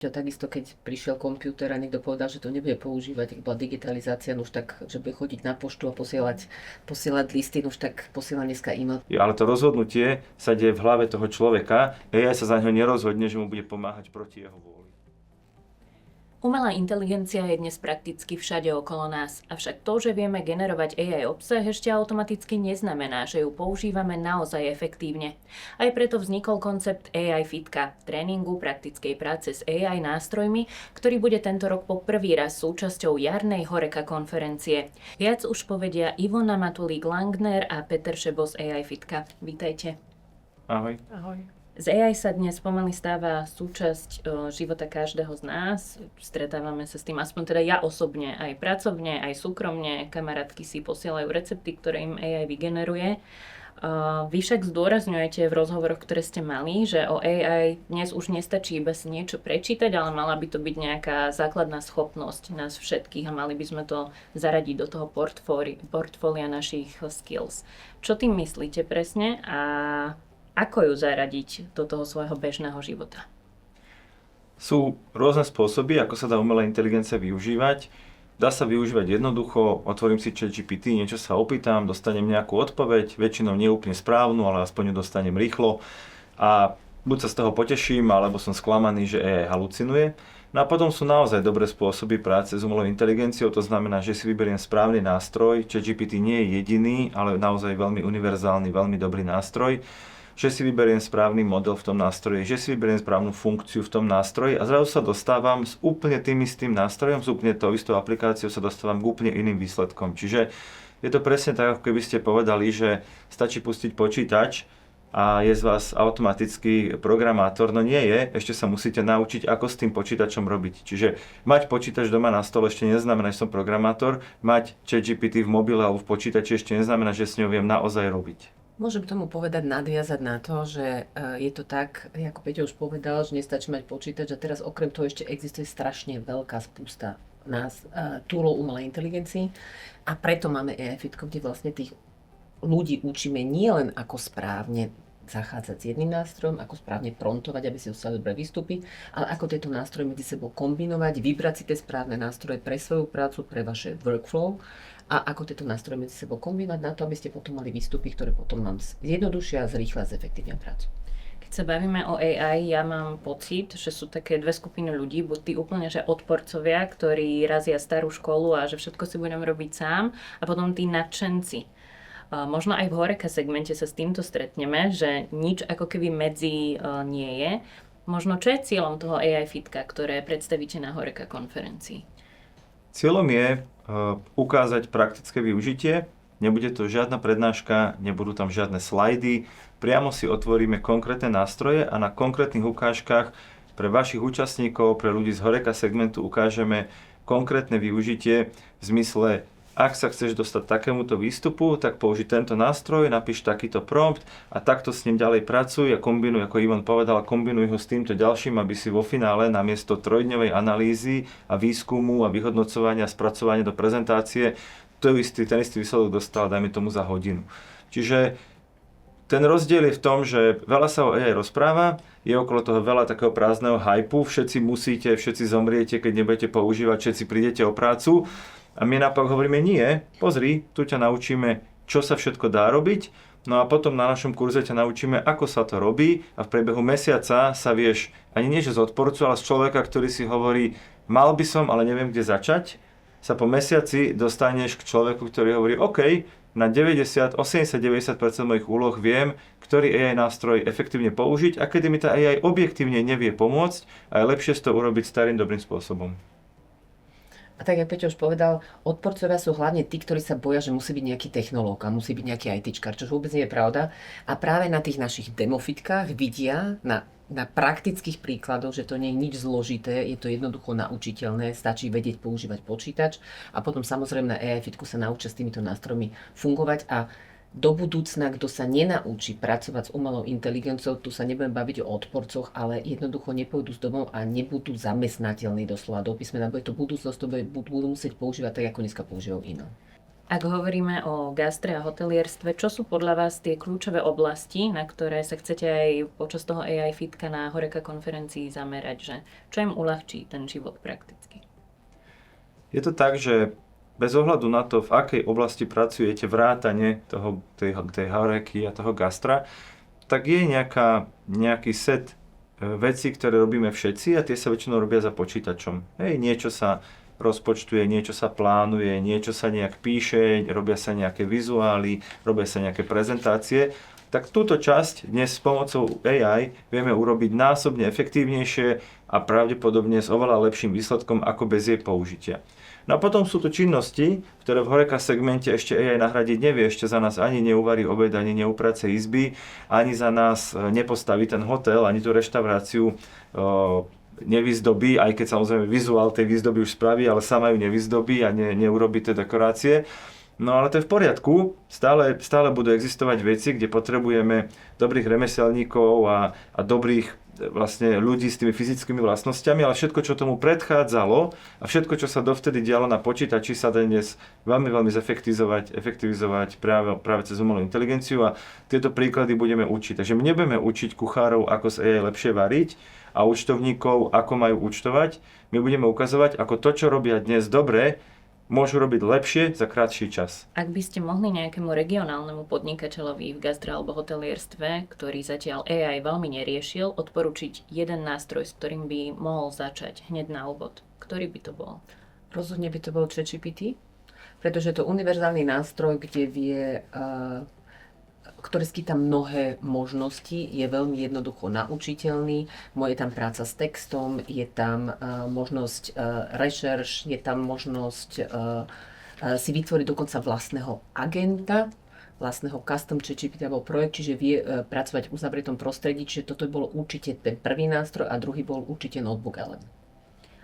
A takisto, keď prišiel počítač a niekto povedal, že to nebude používať, keď bola digitalizácia, no už tak, že bude chodiť na poštu a posielať listy, no už tak posiela dneska e-mail. Ale to rozhodnutie sa deje v hlave toho človeka. AI sa za neho nerozhodne, že mu bude pomáhať proti jeho vôli. Umelá inteligencia je dnes prakticky všade okolo nás, avšak to, že vieme generovať AI obsah, ešte automaticky neznamená, že ju používame naozaj efektívne. Aj preto vznikol koncept AI Fitka, tréningu praktickej práce s AI nástrojmi, ktorý bude tento rok po prvý raz súčasťou jarnej Horeca konferencie. Viac už povedia Ivona Matulík-Langner a Peter Šebo z AI Fitka. Vítajte. Ahoj. Ahoj. Z AI sa dnes pomaly stáva súčasť života každého z nás. Stretávame sa s tým, aspoň teda ja osobne, aj pracovne, aj súkromne. Kamarátky si posielajú recepty, ktoré im AI vygeneruje. Vy však zdôrazňujete v rozhovoroch, ktoré ste mali, že o AI dnes už nestačí iba si niečo prečítať, ale mala by to byť nejaká základná schopnosť nás všetkých a mali by sme to zaradiť do toho portfólia našich skills. Čo tým myslíte presne a ako ju zaradiť do toho svojho bežného života? Sú rôzne spôsoby, ako sa dá umelá inteligencia využívať. Dá sa využívať jednoducho, otvorím si ChatGPT, niečo sa opýtam, dostanem nejakú odpoveď, väčšinou nie úplne správnu, ale aspoň ju dostanem rýchlo. A buď sa z toho poteším, alebo som sklamaný, že AI halucinuje. No a potom sú naozaj dobré spôsoby práce s umelou inteligenciou, to znamená, že si vyberiem správny nástroj. ChatGPT nie je jediný, ale naozaj veľmi univerzálny, veľmi dobrý nástroj. Že si vyberiem správny model v tom nástroji, že si vyberiem správnu funkciu v tom nástroji a zrazu sa dostávam s úplne tým istým nástrojom, s úplne tou istou aplikáciou sa dostávam k úplne iným výsledkom. Čiže je to presne tak, ako keby ste povedali, že stačí pustiť počítač a je z vás automatický programátor. No nie je, ešte sa musíte naučiť, ako s tým počítačom robiť. Čiže mať počítač doma na stole ešte neznamená, že som programátor, mať ChatGPT v mobile alebo v počítači ešte neznamená, že s ňou viem naozaj robiť. Môžem tomu povedať, nadviazať na to, že je to tak, ako Peťo už povedal, že nestačí mať počítač a teraz okrem toho ešte existuje strašne veľká spústa túlov umelej inteligencii a preto máme AI Fitko, kde vlastne tých ľudí učíme nielen ako správne zachádzať s jedným nástrojom, ako správne promptovať, aby si dostali dobré výstupy, ale ako tieto nástroje medzi sebou kombinovať, vybrať si tie správne nástroje pre svoju prácu, pre vaše workflow a ako tieto nástroje medzi sebou kombinovať na to, aby ste potom mali výstupy, ktoré potom vám zjednodušia, zrýchlia, zefektívnia prácu. Keď sa bavíme o AI, ja mám pocit, že sú také dve skupiny ľudí, buď tí úplne že odporcovia, ktorí razia starú školu a že všetko si budem robiť sám, a potom tí nadšenci. Možno aj v Horeca segmente sa s týmto stretneme, že nič ako keby medzi nie je. Možno čo je cieľom toho AI Fitka, ktoré predstavíte na Horeca konferencii? Cieľom je ukázať praktické využitie. Nebude to žiadna prednáška, nebudú tam žiadne slajdy. Priamo si otvoríme konkrétne nástroje a na konkrétnych ukážkach pre vašich účastníkov, pre ľudí z Horeca segmentu ukážeme konkrétne využitie v zmysle: ak sa chceš dostať takémuto výstupu, tak použij tento nástroj, napíš takýto prompt a takto s ním ďalej pracuj a kombinuj, ako Ivan povedal, kombinuj ho s týmto ďalším, aby si vo finále namiesto trojdňovej analýzy a výskumu a vyhodnocovania a spracovania do prezentácie ten istý výsledok dostal, dajme tomu, za hodinu. Čiže ten rozdiel je v tom, že veľa sa o AI rozpráva, je okolo toho veľa takého prázdneho hypu, všetci zomriete, keď nebudete používať, všetci prídete o prácu. A my naopak hovoríme: nie, pozri, tu ťa naučíme, čo sa všetko dá robiť, no a potom na našom kurze ťa naučíme, ako sa to robí a v priebehu mesiaca sa vieš, ani nie že z odporcu, ale z človeka, ktorý si hovorí: mal by som, ale neviem, kde začať, sa po mesiaci dostaneš k človeku, ktorý hovorí: OK, na 90, 80, 90% mojich úloh viem, ktorý AI nástroj efektívne použiť a kedy mi tá AI objektívne nevie pomôcť a je lepšie to urobiť starým dobrým spôsobom. A tak, ako Peťo už povedal, odporcovia sú hlavne tí, ktorí sa boja, že musí byť nejaký technológ a musí byť nejaký ITčkar, čo vôbec nie je pravda. A práve na tých našich demofitkách vidia na praktických príkladoch, že to nie je nič zložité, je to jednoducho naučiteľné, stačí vedieť používať počítač a potom samozrejme na AI Fitku sa naučia s týmito nástrojmi fungovať a do budúcna, kto sa nenaučí pracovať s umelou inteligenciou, tu sa nebudem baviť o odporcoch, ale jednoducho nepôjdu z domov a nebudú zamestnateľní doslova do písmena. Bude to budúcnosť, to budú musieť používať tak, ako dneska používajú iné. Ak hovoríme o gastre a hotelierstve, čo sú podľa vás tie kľúčové oblasti, na ktoré sa chcete aj počas toho AI Fitka na Horeca konferencii zamerať, že čo im uľahčí ten život prakticky? Je to tak, že bez ohľadu na to, v akej oblasti pracujete, vrátane tej horeky a toho gastra, tak je nejaký set vecí, ktoré robíme všetci a tie sa väčšinou robia za počítačom. Niečo sa rozpočtuje, niečo sa plánuje, niečo sa nejak píše, robia sa nejaké vizuály, robia sa nejaké prezentácie. Tak túto časť dnes s pomocou AI vieme urobiť násobne efektívnejšie a pravdepodobne s oveľa lepším výsledkom ako bez jej použitia. No a potom sú tu činnosti, ktoré v Horeca segmente ešte AI nahradiť nevie, ešte za nás ani neuvarí obed, ani neuprace izby, ani za nás nepostaví ten hotel, ani tú reštauráciu nevyzdobí, aj keď samozrejme vizuál tej výzdoby už spraví, ale sama ju nevyzdobí a neurobí tie dekorácie. No ale to je v poriadku, stále budú existovať veci, kde potrebujeme dobrých remeselníkov a dobrých vlastne ľudí s tými fyzickými vlastnosťami, ale všetko, čo tomu predchádzalo a všetko, čo sa dovtedy dialo na počítači, sa dá dnes veľmi, veľmi efektivizovať práve cez umelú inteligenciu a tieto príklady budeme učiť. Takže my nebudeme učiť kuchárov, ako z AI lepšie variť a účtovníkov, ako majú účtovať. My budeme ukazovať, ako to, čo robia dnes dobre, môžu robiť lepšie za krátší čas. Ak by ste mohli nejakému regionálnemu podnikateľovi v gastre alebo hotelierstve, ktorý zatiaľ AI veľmi neriešil, odporučiť jeden nástroj, s ktorým by mohol začať hneď na úvod, ktorý by to bol? Rozhodne by to bol ChatGPT, pretože je to univerzálny nástroj, ktorý skýta mnohé možnosti, je veľmi jednoducho naučiteľný, je tam práca s textom, je tam možnosť rešerš, je tam možnosť si vytvoriť dokonca vlastného agenta, vlastného custom ChatGPT alebo projekt, čiže vie pracovať v uzavretom prostredí, čiže toto bol určite ten prvý nástroj a druhý bol určite Notebook LM.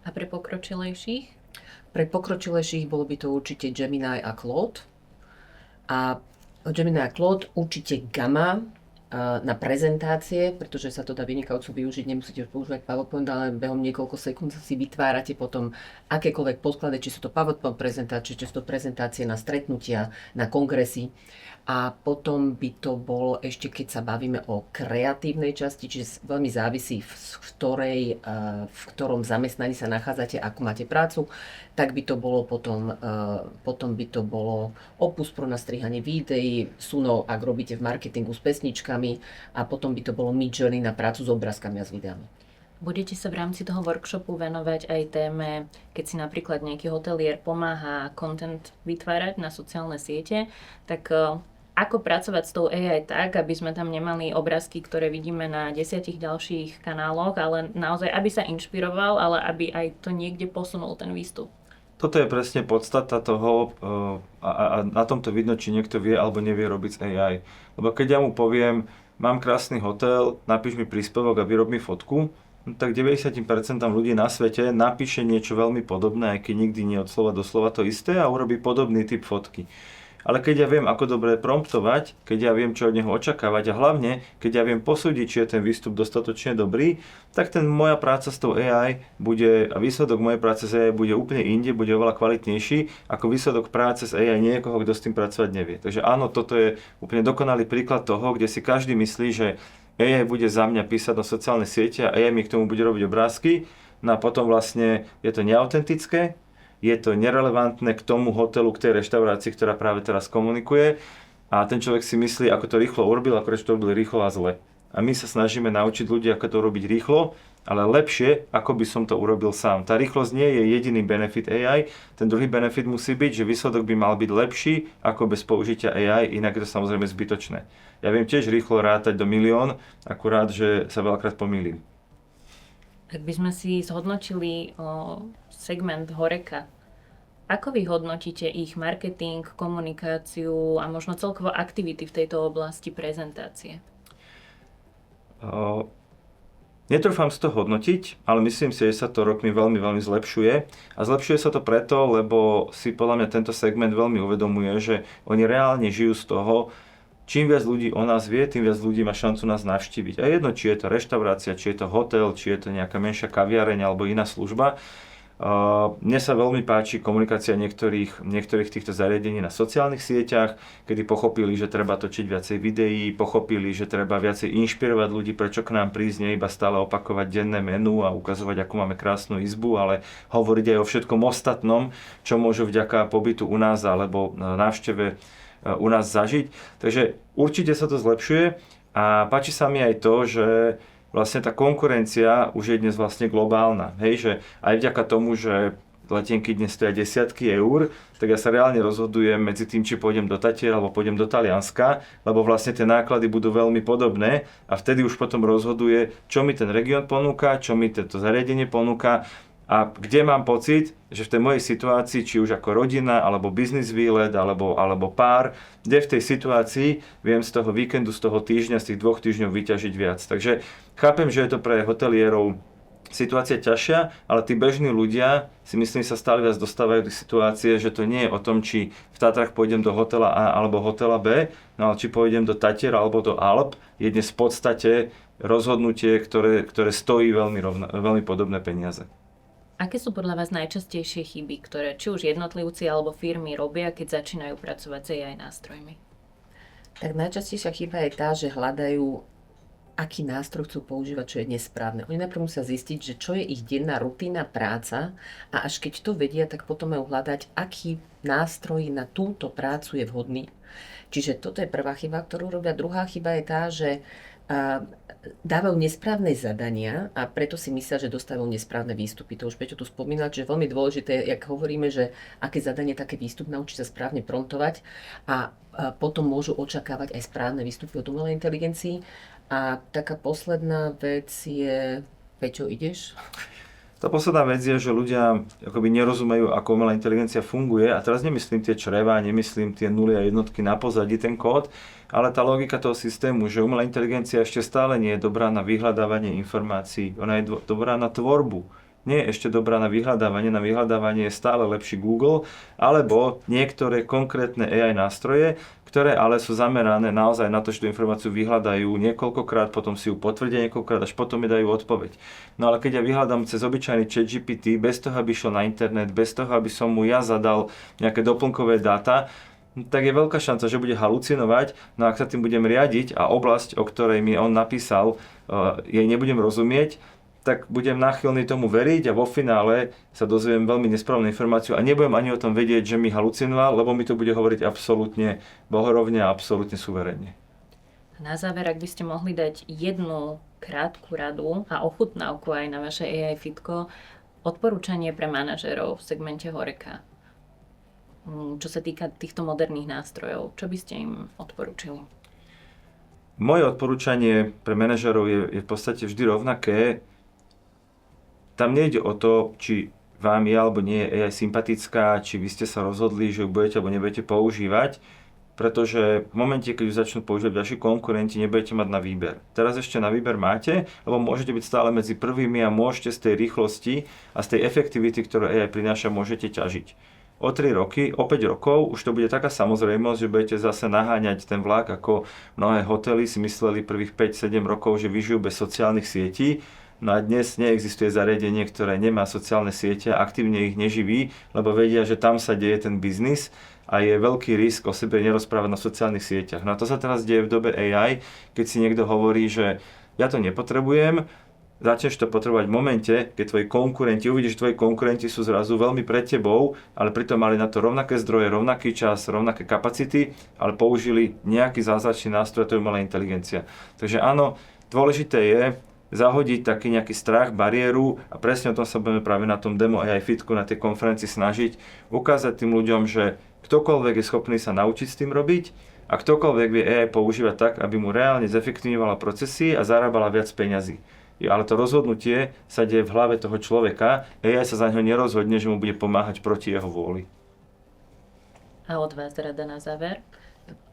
A pre pokročilejších? Pre pokročilejších bolo by to určite Gemini a Claude. A Gemini a Claude, určite Gamma na prezentácie, pretože sa to dá vynikajúco využiť, nemusíte už používať PowerPoint, ale behom niekoľko sekúnd si vytvárate potom akékoľvek podklady, či sú to PowerPoint prezentácie, či sú to prezentácie na stretnutia, na kongresy. A potom by to bol ešte, keď sa bavíme o kreatívnej časti, čiže veľmi závisí, v ktorom zamestnaní sa nachádzate, ako máte prácu, tak by to bolo potom by to bolo Opus Pro na strihanie videí, Suno, ak robíte v marketingu s pesničkami a potom by to bolo Midjourney na prácu s obrázkami a s videami. Budete sa v rámci toho workshopu venovať aj téme, keď si napríklad nejaký hotelier pomáha content vytvárať na sociálne siete, tak ako pracovať s tou AI tak, aby sme tam nemali obrázky, ktoré vidíme na 10 ďalších kanáloch, ale naozaj, aby sa inšpiroval, ale aby aj to niekde posunul ten výstup. Toto je presne podstata toho a na tomto vidno, či niekto vie alebo nevie robiť s AI. Lebo keď ja mu poviem, mám krásny hotel, napíš mi príspevok a vyrob mi fotku, tak 90% ľudí na svete napíše niečo veľmi podobné, aj keď nikdy nie od slova do slova to isté a urobí podobný typ fotky. Ale keď ja viem, ako dobre promptovať, keď ja viem, čo od neho očakávať a hlavne, keď ja viem posúdiť, či je ten výstup dostatočne dobrý, tak moja práca s tou AI a výsledok mojej práce s AI bude úplne inde, bude oveľa kvalitnejší ako výsledok práce s AI niekoho, kto s tým pracovať nevie. Takže áno, toto je úplne dokonalý príklad toho, kde si každý myslí, že AI bude za mňa písať na sociálne siete a AI mi k tomu bude robiť obrázky, no a potom vlastne je to neautentické, je to nerelevantné k tomu hotelu, k tej reštaurácii, ktorá práve teraz komunikuje a ten človek si myslí, ako to rýchlo urobil, ako to urobil rýchlo a zle. A my sa snažíme naučiť ľudí, ako to robiť rýchlo, ale lepšie, ako by som to urobil sám. Tá rýchlosť nie je jediný benefit AI, ten druhý benefit musí byť, že výsledok by mal byť lepší ako bez použitia AI, inak je to samozrejme zbytočné. Ja viem tiež rýchlo rátať do 1 000 000, akurát, že sa veľakrát pomýlim. Ak by sme si zhodnotili segment Horeca, ako vy hodnotíte ich marketing, komunikáciu a možno celkovo aktivity v tejto oblasti prezentácie? Netrúfam si to hodnotiť, ale myslím si, že sa to rokmi veľmi, veľmi zlepšuje. A zlepšuje sa to preto, lebo si podľa mňa tento segment veľmi uvedomuje, že oni reálne žijú z toho, čím viac ľudí o nás vie, tým viac ľudí má šancu nás navštíviť. A jedno, či je to reštaurácia, či je to hotel, či je to nejaká menšia kaviareň alebo iná služba. Mne sa veľmi páči komunikácia niektorých týchto zariadení na sociálnych sieťach, kedy pochopili, že treba točiť viacej videí, pochopili, že treba viacej inšpirovať ľudí, prečo k nám prísť, nie iba stále opakovať denné menu a ukazovať, akú máme krásnu izbu, ale hovoriť aj o všetkom ostatnom, čo môžu vďaka pobytu u nás alebo návšteve u nás zažiť. Takže určite sa to zlepšuje a páči sa mi aj to, že vlastne tá konkurencia už je dnes vlastne globálna. Hej, že aj vďaka tomu, že letenky dnes stoja desiatky eur, tak ja sa reálne rozhodujem medzi tým, či pôjdem do Tatier alebo pôjdem do Talianska, lebo vlastne tie náklady budú veľmi podobné a vtedy už potom rozhoduje, čo mi ten región ponúka, čo mi toto zariadenie ponúka a kde mám pocit, že v tej mojej situácii, či už ako rodina, alebo biznis výlet, alebo pár, kde v tej situácii viem z toho víkendu, z toho týždňa, z tých 2 týždňov vyťažiť viac. Takže chápem, že je to pre hotelierov situácia ťažšia, ale tí bežní ľudia si myslím sa stále viac dostávajú do situácie, že to nie je o tom, či v Tatrách pôjdem do hotela A alebo hotela B, no ale či pôjdem do Tatier alebo do Alp, je dnes v podstate rozhodnutie, ktoré stojí veľmi podobné peniaze. Aké sú podľa vás najčastejšie chyby, ktoré či už jednotlivci alebo firmy robia, keď začínajú pracovať s AI nástrojmi? Tak najčastejšia chyba je tá, že hľadajú, aký nástroj chcú používať, čo je nesprávne. Oni najprv musia zistiť, že čo je ich denná rutína práca a až keď to vedia, tak potom majú hľadať, aký nástroj na túto prácu je vhodný. Čiže toto je prvá chyba, ktorú robia. Druhá chyba je tá, že dávajú nesprávne zadania a preto si myslia, že dostávajú nesprávne výstupy. To už Peťo tu spomínal, že je veľmi dôležité, jak hovoríme, že aké zadanie, také výstup, naučí sa správne promptovať a potom môžu očakávať aj správne výstupy od umelej inteligencii. A taká posledná vec je... Peťo, ideš? Tá posledná vec je, že ľudia akoby nerozumejú, ako umelá inteligencia funguje. A teraz nemyslím tie čreva, nemyslím tie nuly a jednotky na pozadí, ten kód, ale tá logika toho systému, že umelá inteligencia ešte stále nie je dobrá na vyhľadávanie informácií. Ona je dobrá na tvorbu. Nie je ešte dobrá na vyhľadávanie. Na vyhľadávanie je stále lepší Google, alebo niektoré konkrétne AI nástroje, ktoré ale sú zamerané naozaj na to, že tú informáciu vyhľadajú niekoľkokrát, potom si ju potvrdia niekoľkokrát, až potom mi dajú odpoveď. No ale keď ja vyhľadám cez obyčajný ChatGPT, bez toho, aby šiel na internet, bez toho, aby som mu ja zadal nejaké doplnkové dáta, tak je veľká šanca, že bude halucinovať, no ak sa tým budem riadiť a oblasť, o ktorej mi on napísal, jej nebudem rozumieť, tak budem náchylný tomu veriť a vo finále sa dozviem veľmi nesprávnu informáciu a nebudem ani o tom vedieť, že mi halucinoval, lebo mi to bude hovoriť absolútne bohorovne a absolútne suverenne. Na záver, ak by ste mohli dať jednu krátku radu a ochutnávku aj na vaše AI fitko, odporúčanie pre manažérov v segmente Horeca, čo sa týka týchto moderných nástrojov, čo by ste im odporúčili? Moje odporúčanie pre manažérov je v podstate vždy rovnaké. Tam nejde o to, či vám je alebo nie je AI sympatická, či vy ste sa rozhodli, že ju budete alebo nebudete používať, pretože v momente, keď ju začnú používať vaši konkurenti, nebudete mať na výber. Teraz ešte na výber máte, lebo môžete byť stále medzi prvými a môžete z tej rýchlosti a z tej efektivity, ktorú AI prináša, môžete ťažiť. O 3 roky, o 5 rokov už to bude taká samozrejmosť, že budete zase naháňať ten vlak, ako mnohé hotely si mysleli prvých 5-7 rokov, že vyžijú bez sociálnych sietí. No a dnes neexistuje zariadenie, ktoré nemá sociálne siete a aktívne ich neživí, lebo vedia, že tam sa deje ten biznis a je veľký risk o sebe nerozprávať na sociálnych sieťach. No a to sa teraz deje v dobe AI, keď si niekto hovorí, že ja to nepotrebujem, začneš to potrebovať v momente, keď tvoji konkurenti, uvidíš, že tvoji konkurenti sú zrazu veľmi pred tebou, ale pritom mali na to rovnaké zdroje, rovnaký čas, rovnaké kapacity, ale použili nejaký zázračný nástroj, to je umelá inteligencia. Takže áno, dôležité je zahodiť taký nejaký strach, bariéru a presne o tom sa budeme práve na tom demo AI fitku, na tej konferencii snažiť ukázať tým ľuďom, že ktokoľvek je schopný sa naučiť s tým robiť a ktokoľvek vie AI používať tak, aby mu reálne zefektívňovala procesy a zarábala viac peňazí. Ale to rozhodnutie sa deje v hlave toho človeka, AI sa za neho nerozhodne, že mu bude pomáhať proti jeho vôli. A od vás rada na záver?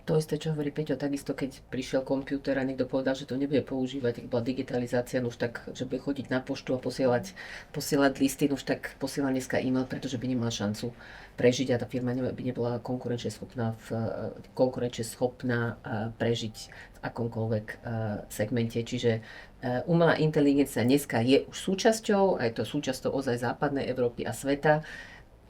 To isté, čo hovorí Peťo, takisto keď prišiel počítač a niekto povedal, že to nebude používať, keď bola digitalizácia, no už tak, že bude chodiť na poštu a posielať listy, no už tak posiela dneska e-mail, pretože by nemala šancu prežiť a tá firma by nebola konkurenčieschopná prežiť v akomkoľvek segmente. Čiže umelá inteligencia dneska je už súčasťou, a je to súčasťou ozaj západnej Európy a sveta.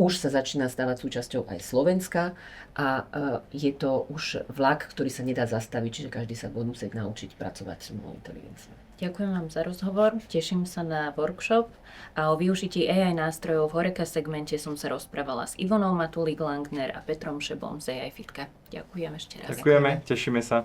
Už sa začína stávať súčasťou aj Slovenska a je to už vlak, ktorý sa nedá zastaviť, čiže každý sa bude musieť naučiť pracovať s umelou inteligenciou. Ďakujem vám za rozhovor, teším sa na workshop a o využití AI nástrojov v Horeca segmente som sa rozprávala s Ivonou Matulík-Langner a Petrom Šebom z AI Fitka. Ďakujem ešte raz. Ďakujeme, tešíme sa.